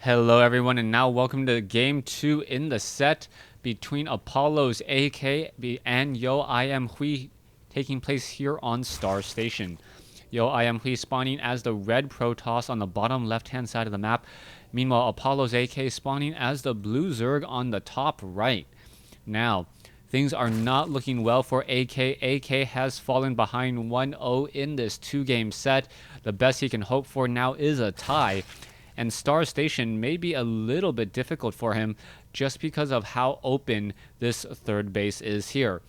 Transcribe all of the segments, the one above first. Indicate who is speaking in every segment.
Speaker 1: Hello everyone, and now welcome to game 2 in the set between Apollo's AK and YoeIMHui taking place here on Star Station. YoeIMHui spawning as the red Protoss on the bottom left hand side of the map. Meanwhile, Apollo's AK spawning as the blue Zerg on the top right. Now, things are not looking well for AK. AK has fallen behind 1-0 in this 2-game set. The best he can hope for now is a tie. And Star Station may be a little bit difficult for him just because of how open this third base is here.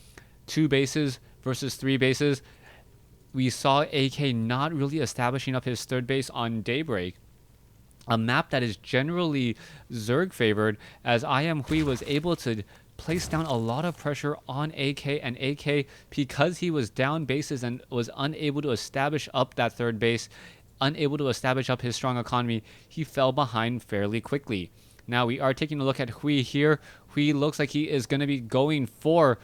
Speaker 1: 2 bases versus 3 bases. We saw AK not really establishing up his third base on Daybreak, a map that is generally Zerg favored, as YoeIMHui was able to place down a lot of pressure on AK, and AK, because he was down bases and was unable to establish up that third base, unable to establish up his strong economy, he fell behind fairly quickly. Now we are taking a look at Hui here. Hui looks like he is going to be going for,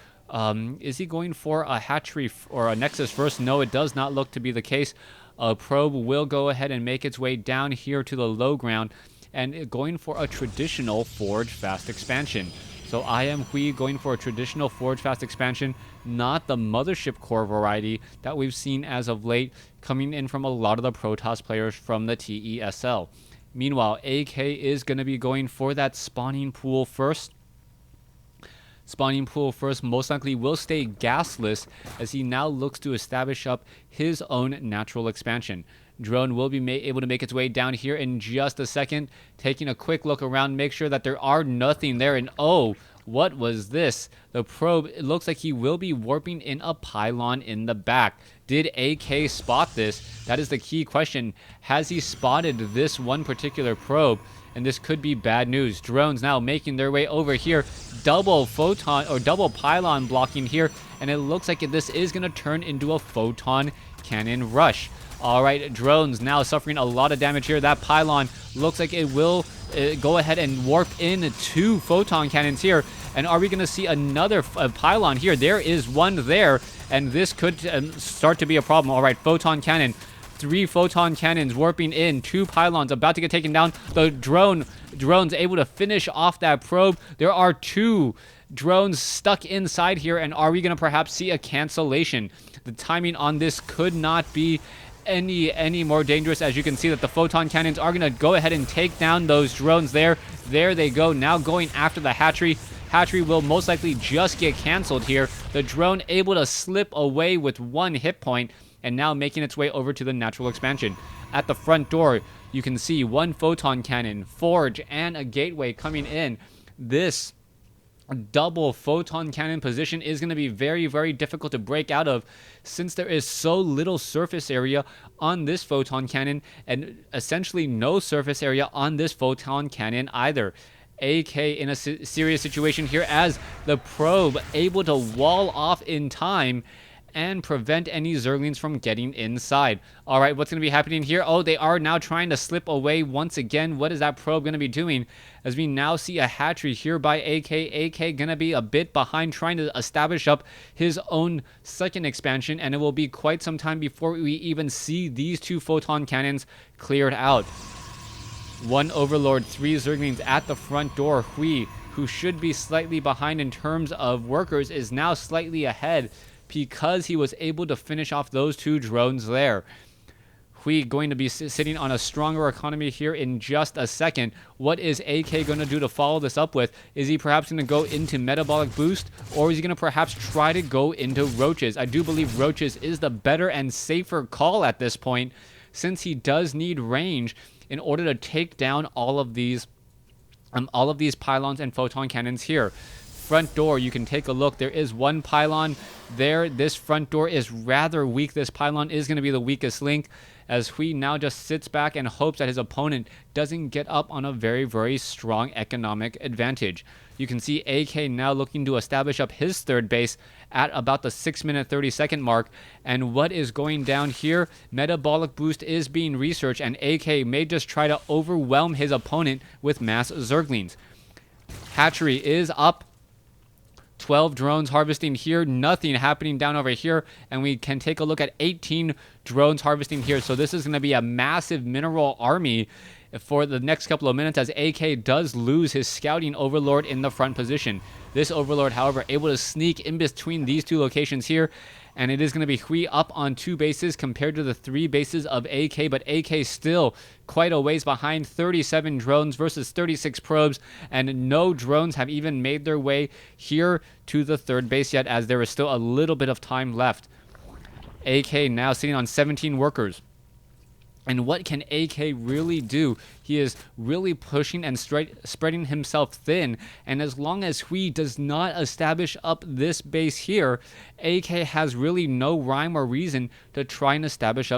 Speaker 1: is he going for a hatchery or a nexus first? No, it does not look to be the case. A probe will go ahead and make its way down here to the low ground and going for a traditional forge fast expansion. So YoeIMHui going for a traditional forge fast expansion, not the mothership core variety that we've seen as of late coming in from a lot of the Protoss players from the TESL. Meanwhile, AK is going to be going for that spawning pool first. Spawning pool first most likely will stay gasless as he now looks to establish up his own natural expansion. Drone will be able to make its way down here in just a second, taking a quick look around, make sure that there are nothing there, and oh, what was this? The probe, it looks like he will be warping in a pylon in the back. Did AK spot this? That is the key question. Has he spotted this one particular probe? And this could be bad news. Drones now making their way over here. Double photon or double pylon blocking here, and it looks like this is going to turn into a photon cannon rush. All right, drones now suffering a lot of damage here. That pylon looks like it will go ahead and warp in 2 photon cannons here. And are we going to see another pylon here? There is one there, and this could start to be a problem. All right, photon cannon. 3 photon cannons warping in, 2 pylons about to get taken down. The drone's able to finish off that probe. There are 2 drones stuck inside here, and are we going to perhaps see a cancellation? The timing on this could not be any more dangerous, as you can see that the photon cannons are going to go ahead and take down those drones there. There they go, now going after the hatchery. Hatchery will most likely just get canceled here. The drone able to slip away with 1 hit point, and now making its way over to the natural expansion. At the front door, you can see 1 photon cannon, forge, and a gateway coming in. This double photon cannon position is going to be very, very difficult to break out of, since there is so little surface area on this photon cannon and essentially no surface area on this photon cannon either. AK in a serious situation here, as the probe able to wall off in time and prevent any Zerglings from getting inside. All right, what's going to be happening here? Oh, they are now trying to slip away once again. What is that probe going to be doing? As we now see a hatchery here by AK. AK going to be a bit behind, trying to establish up his own second expansion, and it will be quite some time before we even see these 2 photon cannons cleared out. 1 Overlord, 3 Zerglings at the front door. Hui, who should be slightly behind in terms of workers, is now slightly ahead, because he was able to finish off those 2 drones there. Hui going to be sitting on a stronger economy here in just a second. What is AK going to do to follow this up with? Is he perhaps going to go into metabolic boost, or is he going to perhaps try to go into roaches? I do believe roaches is the better and safer call at this point, since he does need range in order to take down all of these pylons and photon cannons here. Front door, you can take a look. There is 1 pylon there. This front door is rather weak. This pylon is going to be the weakest link, as Hui now just sits back and hopes that his opponent doesn't get up on a very, very strong economic advantage. You can see AK now looking to establish up his third base at about the 6-minute 30-second mark. And what is going down here? Metabolic boost is being researched, and AK may just try to overwhelm his opponent with mass Zerglings. Hatchery is up. 12 drones harvesting here, nothing happening down over here, and we can take a look at 18 drones harvesting here. So this is going to be a massive mineral army for the next couple of minutes as AK does lose his scouting overlord in the front position. This overlord, however, able to sneak in between these two locations here, and it is going to be Hui up on 2 bases compared to the 3 bases of AK, but AK still quite a ways behind, 37 drones versus 36 probes, and no drones have even made their way here to the 3rd base yet, as there is still a little bit of time left. AK now sitting on 17 workers. And what can AK really do? He is really pushing and spreading himself thin. And as long as Hui does not establish up this base here, AK has really no rhyme or reason to try and establish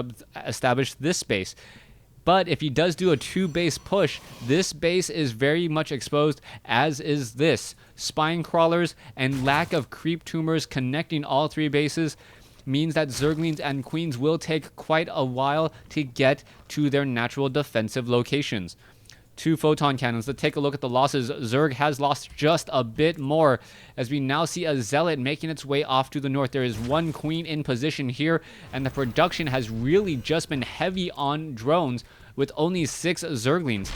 Speaker 1: this base. But if he does do a 2-base push, this base is very much exposed, as is this. Spine crawlers and lack of creep tumors connecting all 3 bases means that Zerglings and Queens will take quite a while to get to their natural defensive locations. 2 photon cannons. Let's take a look at the losses. Zerg has lost just a bit more, as we now see a Zealot making its way off to the north. There is 1 Queen in position here, and the production has really just been heavy on drones with only 6 Zerglings.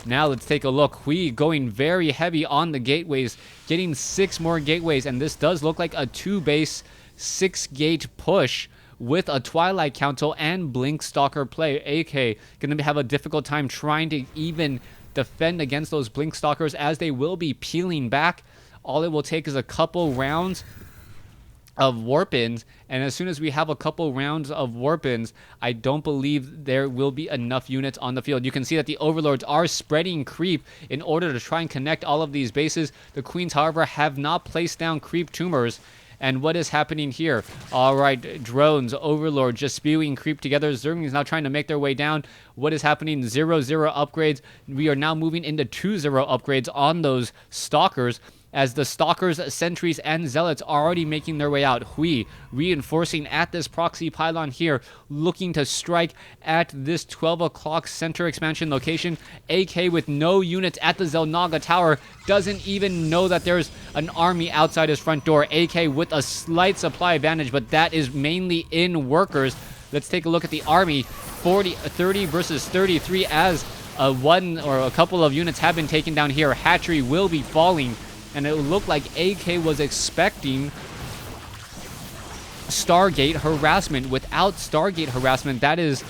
Speaker 1: Now let's take a look. Hui going very heavy on the gateways, getting 6 more gateways, and this does look like a 2-base 6-gate push with a Twilight Council and Blink Stalker play. AK going to have a difficult time trying to even defend against those Blink Stalkers, as they will be peeling back. All it will take is a couple rounds of warp-ins, and as soon as we have a couple rounds of warp-ins, I don't believe there will be enough units on the field. You can see that the overlords are spreading creep in order to try and connect all of these bases. The Queens, however, have not placed down creep tumors. And what is happening here? All right, drones, overlord just spewing creep together. Zerglings now trying to make their way down. What is happening? 0-0 upgrades. We are now moving into 2-0 upgrades on those stalkers, as the stalkers, sentries, and zealots are already making their way out. Hui reinforcing at this proxy pylon here, looking to strike at this 12 o'clock center expansion location. AK with no units at the Zelnaga tower, doesn't even know that there's an army outside his front door. AK with a slight supply advantage, but that is mainly in workers. Let's take a look at the army. 30 versus 33, as one or a couple of units have been taken down here. Hatchery will be falling, and it looked like AK was expecting Stargate harassment. Without Stargate harassment, that is,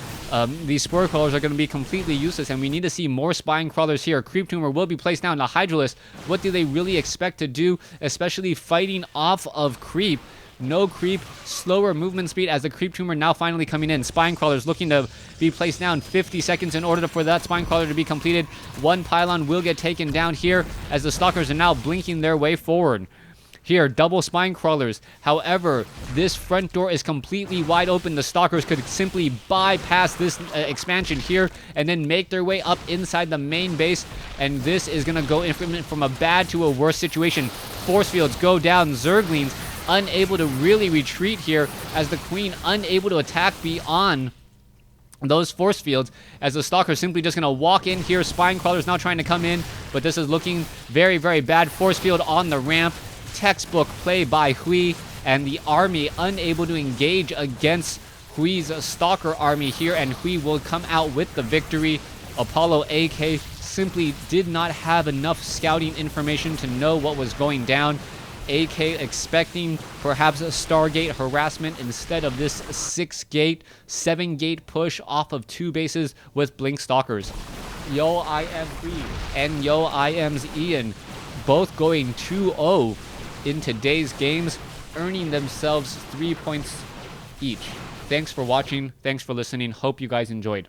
Speaker 1: these spore crawlers are going to be completely useless, and we need to see more spine crawlers here. Creep tumor will be placed down. The Hydralisk, what do they really expect to do, especially fighting off of creep? No creep, slower movement speed, as the creep tumor now finally coming in. Spine crawlers looking to be placed down. 50 seconds in order for that spine crawler to be completed. 1 pylon will get taken down here, as the stalkers are now blinking their way forward. Here, double spine crawlers. However, this front door is completely wide open. The stalkers could simply bypass this expansion here and then make their way up inside the main base, and this is going to go from a bad to a worse situation. Force fields go down. Zerglings unable to really retreat here, as the Queen unable to attack beyond those force fields, as the stalker simply just going to walk in here. Spine crawlers now trying to come in, but this is looking very, very bad. Force field on the ramp. Textbook play by Hui, and the army unable to engage against Hui's stalker army here, and Hui will come out with the victory. Apollo AK simply did not have enough scouting information to know what was going down. AK expecting perhaps a Stargate harassment instead of this 6-gate, 7-gate push off of 2 bases with Blink Stalkers. YoeIMHui and YoeIM's Ian both going 2-0 in today's games, earning themselves 3 points each. Thanks for watching. Thanks for listening. Hope you guys enjoyed.